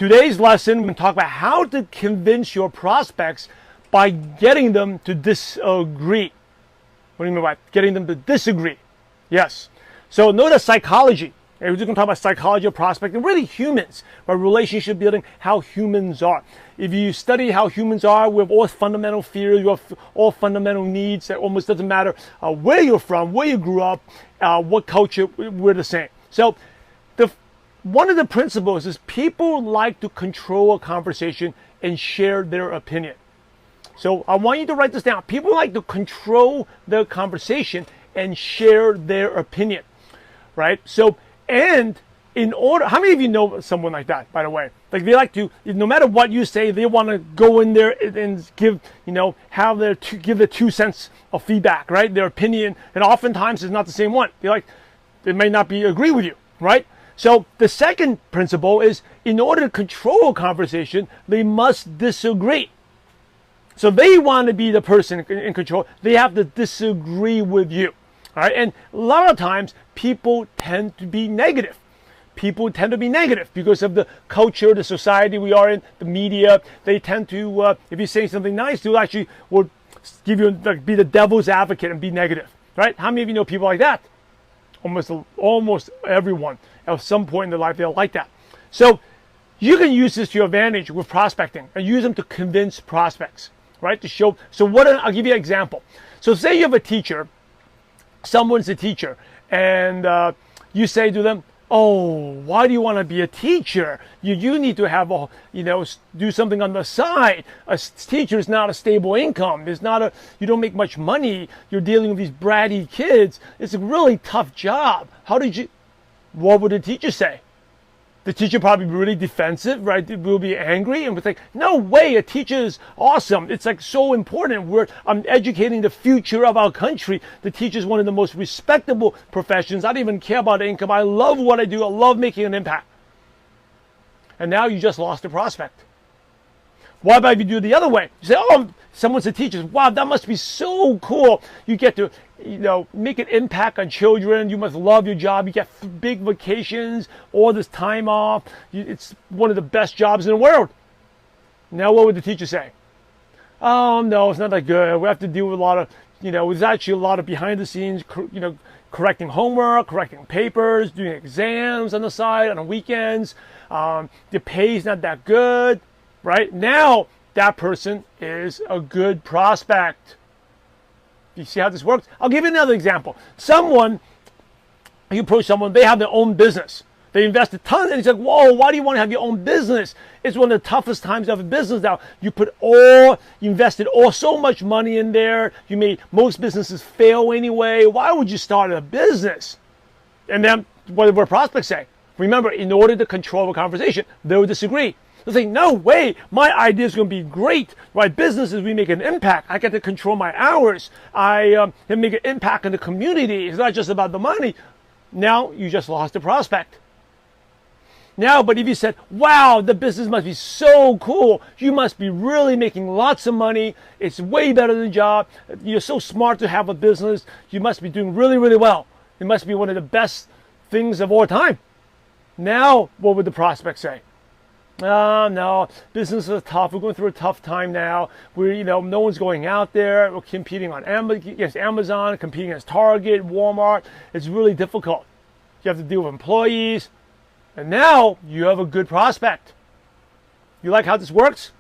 Today's lesson, we're going to talk about how to convince your prospects by getting them to disagree. What do you mean by getting them to disagree? Yes. So notice psychology. We're just going to talk about psychology of prospecting, really humans, right? Relationship building, how humans are. If you study how humans are, we have all fundamental fears, we have all fundamental needs. That almost doesn't matter where you're from, where you grew up, what culture, we're the same. So one of the principles is people like to control a conversation and share their opinion. So I want you to write this down. People like to control the conversation and share their opinion, right? So, and in order, how many of you know someone like that, by the way? Like they like to, no matter what you say, they want to go in there and give, give their 2 cents of feedback, right? Their opinion, and oftentimes it's not the same one. They may not agree with you, right? So the second principle is, in order to control a conversation, they must disagree. So they want to be the person in control. They have to disagree with you. All right? And a lot of times, people tend to be negative. People tend to be negative because of the culture, the society we are in, the media. They tend to, if you say something nice, they'll actually will give you, be the devil's advocate and be negative. Right? How many of you know people like that? Almost everyone at some point in their life, they're like that. So you can use this to your advantage with prospecting and use them to convince prospects, right? To show. So I'll give you an example. So say you have a teacher, someone's a teacher, and you say to them, "Oh, why do you want to be a teacher? You need to have do something on the side. A teacher is not a stable income. You don't make much money. You're dealing with these bratty kids. It's a really tough job. What would the teacher say?" The teacher probably be really defensive, right? Will be angry and would think, "No way, a teacher is awesome. It's like so important. I'm educating the future of our country. The teacher is one of the most respectable professions. I don't even care about income. I love what I do. I love making an impact." And now you just lost a prospect. What about if you do it the other way? You say, "Oh, someone's a teacher. Wow, that must be so cool. You get to, make an impact on children. You must love your job. You get big vacations, all this time off. It's one of the best jobs in the world." Now what would the teacher say? "Oh, no, it's not that good. We have to deal with a lot of, there's actually a lot of behind the scenes, correcting homework, correcting papers, doing exams on the side, on the weekends. The pay's not that good." Right? Now, that person is a good prospect. You see how this works? I'll give you another example. You approach someone, they have their own business. They invest a ton, and he's like, "Whoa, why do you want to have your own business? It's one of the toughest times to have a business now. You invested so much money in there. Most businesses fail anyway. Why would you start a business?" And then what do prospects say? Remember, in order to control a conversation, they'll disagree. They'll say, "No way, my idea is going to be great. Right? Businesses, we make an impact. I get to control my hours. I can make an impact in the community. It's not just about the money." Now you just lost a prospect. Now, but if you said, "Wow, the business must be so cool. You must be really making lots of money. It's way better than a job. You're so smart to have a business. You must be doing really, really well. It must be one of the best things of all time." Now, what would the prospect say? "No, business is tough. We're going through a tough time now. No one's going out there. We're competing against Amazon, competing against Target, Walmart. It's really difficult. You have to deal with employees." And now you have a good prospect. You like how this works?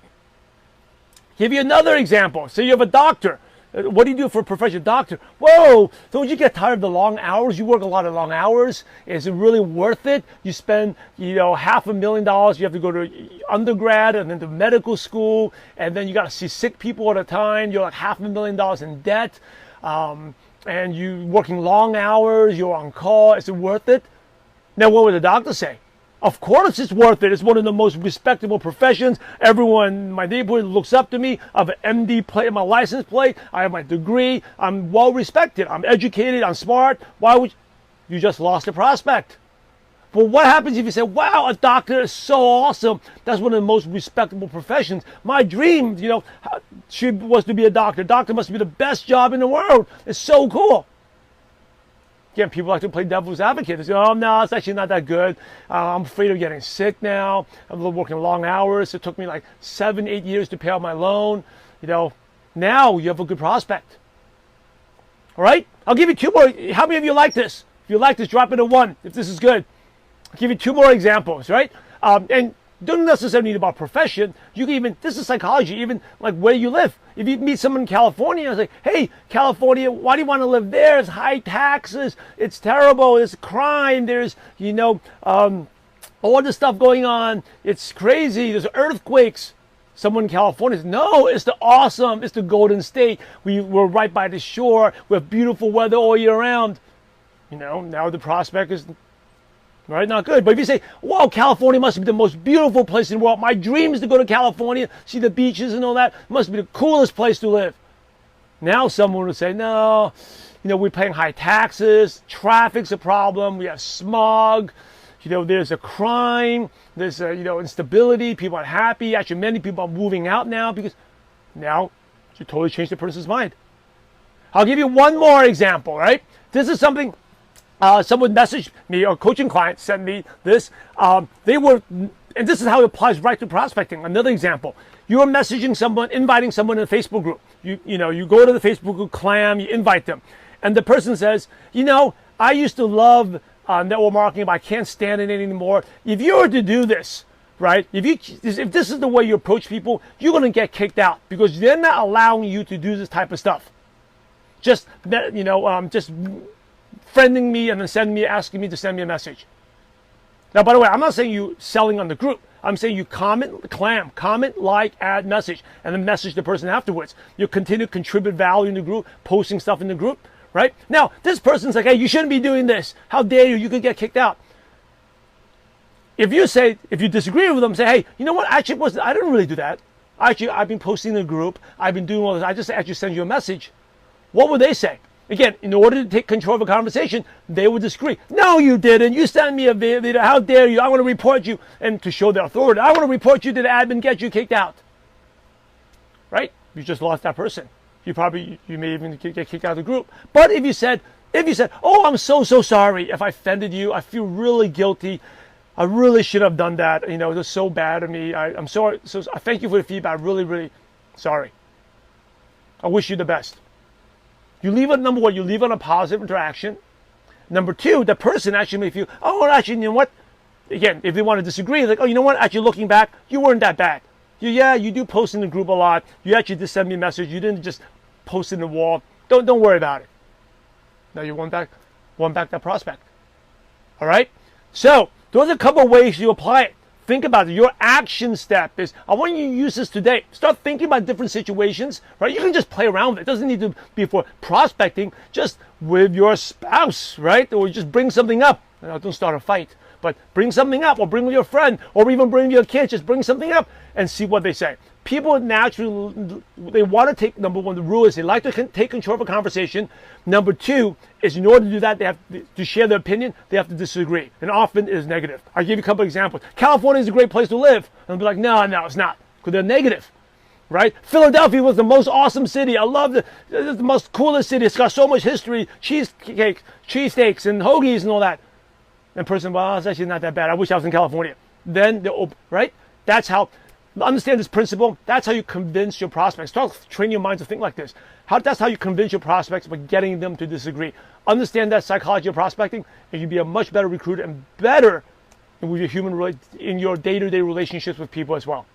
Give you another example. Say you have a doctor. What do you do for a professional doctor? "Whoa, don't you get tired of the long hours? You work a lot of long hours. Is it really worth it? You spend, $500,000. You have to go to undergrad and then to medical school, and then you got to see sick people all the time. You're like $500,000 in debt, and you working long hours. You're on call. Is it worth it?" Now, what would the doctor say? "Of course it's worth it. It's one of the most respectable professions. Everyone in my neighborhood looks up to me. I have an MD plate, my license plate. I have my degree. I'm well respected. I'm educated. I'm smart." Why would you just lost a prospect? But what happens if you say, "Wow, a doctor is so awesome. That's one of the most respectable professions. My dream, was to be a doctor. Doctor must be the best job in the world. It's so cool." Again, people like to play devil's advocate. They say, oh, no, it's actually not that good. I'm afraid of getting sick now. I'm working long hours. It took me like 7, 8 years to pay off my loan. Now you have a good prospect. All right? I'll give you 2 more. How many of you like this? If you like this, drop it a 1 if this is good. I'll give you 2 more examples, right? And don't necessarily need about profession. You can even, this is psychology, even like where you live. If you meet someone in California, it's like, hey, California, why do you want to live there? It's high taxes. It's terrible. There's crime. There's, all this stuff going on. It's crazy. There's earthquakes. Someone in California says, no, it's it's the Golden State. We're right by the shore. We have beautiful weather all year round. Now the prospect is, right, not good. But if you say, wow, California must be the most beautiful place in the world. My dream is to go to California, see the beaches and all that. It must be the coolest place to live. Now someone would say, no, we're paying high taxes. Traffic's a problem. We have smog. There's a crime. There's instability. People aren't happy. Actually, many people are moving out now because now you totally changed the person's mind. I'll give you 1 more example, right? This is something someone messaged me, a coaching client sent me this. And this is how it applies right to prospecting. Another example. You're messaging someone, inviting someone in a Facebook group. You go to the Facebook group, Clam, you invite them. And the person says, I used to love network marketing, but I can't stand it anymore. If you were to do this, right? If this is the way you approach people, you're going to get kicked out because they're not allowing you to do this type of stuff. Just friending me and then asking me to send me a message. Now, by the way, I'm not saying you selling on the group. I'm saying you comment, like, add message, and then message the person afterwards. You continue to contribute value in the group, posting stuff in the group, right? Now, this person's like, hey, you shouldn't be doing this. How dare you? You could get kicked out. If you disagree with them, say, hey, you know what? Actually, I didn't really do that. Actually, I've been posting in the group. I've been doing all this. I just actually send you a message. What would they say? Again, in order to take control of a conversation, they would disagree. No, you didn't. You sent me a video. How dare you? I want to report you. And to show their authority, I want to report you to the admin, get you kicked out. Right? You just lost that person. You may even get kicked out of the group. But if you said, oh, I'm so sorry if I offended you. I feel really guilty. I really should have done that. It was so bad of me. I'm sorry. So I thank you for the feedback. Really, really sorry. I wish you the best. You leave on, number 1, you leave on a positive interaction. Number 2, the person actually may feel, oh, actually, you know what? Again, if they want to disagree, like, oh, you know what? Actually, looking back, you weren't that bad. You do post in the group a lot. You actually did send me a message. You didn't just post in the wall. Don't worry about it. Now you won back that prospect. All right? So those are a couple of ways you apply it. Think about it. Your action step is, I want you to use this today. Start thinking about different situations, right? You can just play around with it. It doesn't need to be for prospecting, just with your spouse, right? Or just bring something up. Don't start a fight, but bring something up, or bring with your friend, or even bring your kids. Just bring something up and see what they say. People naturally, they want to take, number 1, the rule is they like to take control of a conversation. Number 2 is, in order to do that, they have to share their opinion, they have to disagree. And often it is negative. I'll give you a couple of examples. California is a great place to live. And they'll be like, no, it's not. Because they're negative. Right? Philadelphia was the most awesome city. I love it's the most coolest city. It's got so much history, cheesesteaks and hoagies and all that. And person, well, it's actually not that bad. I wish I was in California. Then they're open, right? That's how. Understand this principle. That's how you convince your prospects. Start training your mind to think like this. That's how you convince your prospects by getting them to disagree. Understand that psychology of prospecting, and you'll be a much better recruiter and better with your in your day-to-day relationships with people as well.